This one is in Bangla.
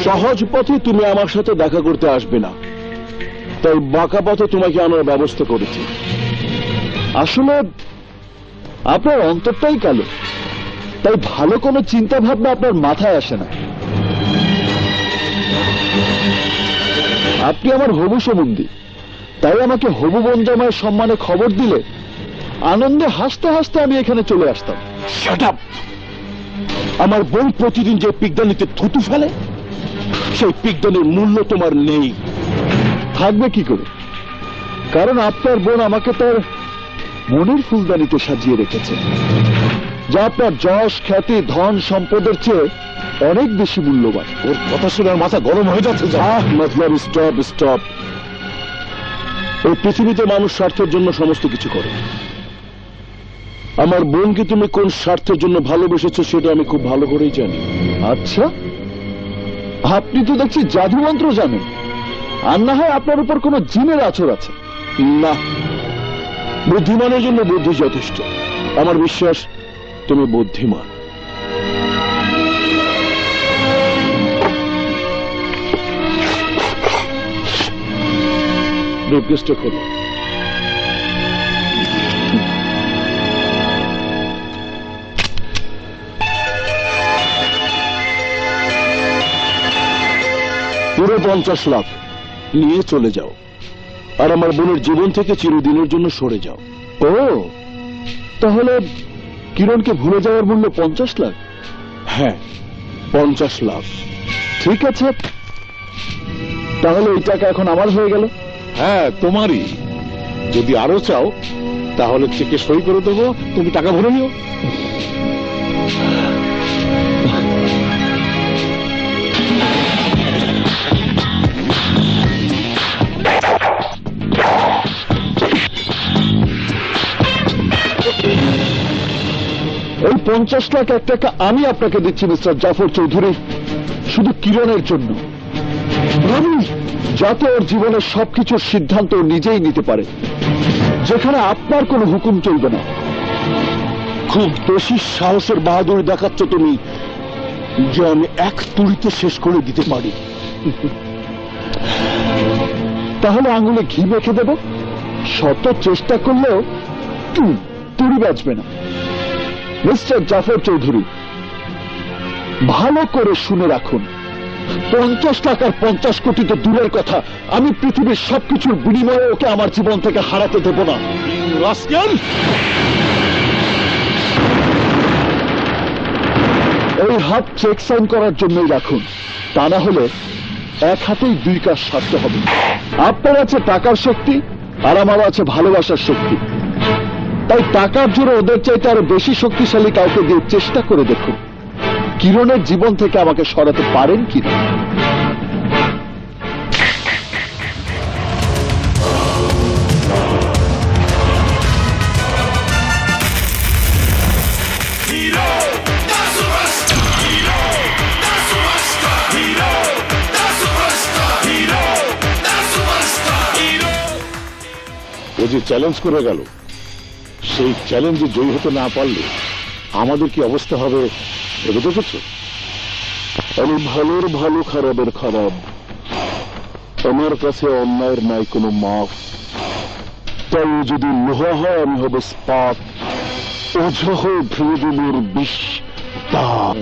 সহজ পথে তুমি আমার সাথে দেখা করতে আসবে না, তাই বাঁকা পথে তোমাকে আনার ব্যবস্থা করেছি। আসলে আপনার অন্তরটাই কালো, তাই ভালো কোনো চিন্তা ভাবনা আপনার মাথায় আসে না। আপনি আমার হবু সম্বন্ধী, তাই আমাকে হবু বোন জামাইয়ের সম্মানে খবর দিলে আনন্দে হাসতে হাসতে আমি এখানে চলে আসতাম। Shut up! আমার বোন প্রতিদিন যে পিকদানিতে থুতু ফেলে, সেই পিকদানির মূল্য তোমার নেই। থাকবে কি করে? কারণ আপনার বোন আমাকে তার মনের ফুলদানিতে সাজিয়ে রেখেছে, যা আপনার যশ, খ্যাতি, ধন সম্পদের চেয়ে অনেক বেশি মূল্যবান। ওর কথা শুনে মাথা গরম হয়ে যাচ্ছে। মতলব স্টপ স্টপ। এই পৃথিবীতে মানুষ স্বার্থের জন্য সমস্ত কিছু করে। আমার বোনকে তুমি কোন স্বার্থের জন্য ভালোবেসেছো সেটা আমি খুব ভালো করেই জানি। আচ্ছা, আপনি তো দেখছি জাদু মন্ত্র জানেন, আর না হয় আপনার উপর কোনো জিনের আছর আছে। না, বুদ্ধিমানের জন্য বুদ্ধি যথেষ্ট। আমার বিশ্বাস তুমি বুদ্ধিমান। ব্রিফকেসটা খোলো। পুরো 50 লাখ নিয়ে চলে যাও, আর আমার বোনের জীবন থেকে চিরদিনের জন্য সরে যাও। ও, তাহলে কিরণকে ভুলে যাওয়ার মূল্য 50 লাখ? হ্যাঁ, 50 লাখ। ঠিক আছে, তাহলে এই টাকা এখন আমার হয়ে গেল। হ্যাঁ, তোমারই। যদি আরো চাও তাহলে চেকে সই করে দেবো, তুমি টাকা ভরে নিও। এই 50 লাখ এক টাকা আমি আপনাকে দিচ্ছি মিস্টার জাফর চৌধুরী, শুধু কিরণের জন্য, যাতে ওর জীবনের সবকিছুর সিদ্ধান্ত নিজেই নিতে পারে, যেখানে আপনার কোনো হুকুম চলবে না। খুব বেশি সাহসের বাহাদুরি দেখাচ্ছ তুমি, যে আমি এক তুড়িতে শেষ করে দিতে পারি। তাহলে আঙুলে ঘি মেখে দেব, শত চেষ্টা করলেও তুড়ি বাঁচবে না। মিস্টার জাফর চৌধুরী, ভালো করে শুনে রাখুন, 50 লাখ আর 50 কোটি তো দূরের কথা, আমি পৃথিবীর সবকিছুর বিনিময়ে ওকে আমার জীবন থেকে হারাতে দেব না। এই হাত চেক সাইন করার জন্যই রাখুন, তা না হলে এক হাতেই দুই কাজ সারতে হবে। আপনার আছে টাকার শক্তি, আর আমার আছে ভালোবাসার শক্তি, তাই টাকার জোরে ওদের চাইতে আরো বেশি শক্তিশালী কাউকে দিয়ে চেষ্টা করে দেখুন কিরণের জীবন থেকে আমাকে সরাতে পারেন কিনা। ও যে চ্যালেঞ্জ করে গেল, সেই চ্যালেঞ্জে জয়ী হতে না পারলে আমাদের কি অবস্থা হবে ভেবে দেখেছ? আমি ভালোর ভালো, খারাপের খারাপ, আমার কাছে অন্যায়ের নাই কোনো মাফ। তাই যদি লোহা হয় আমি হব স্পাত, ওঝা হয়ে ভেঙে দেব বিষ দাঁত।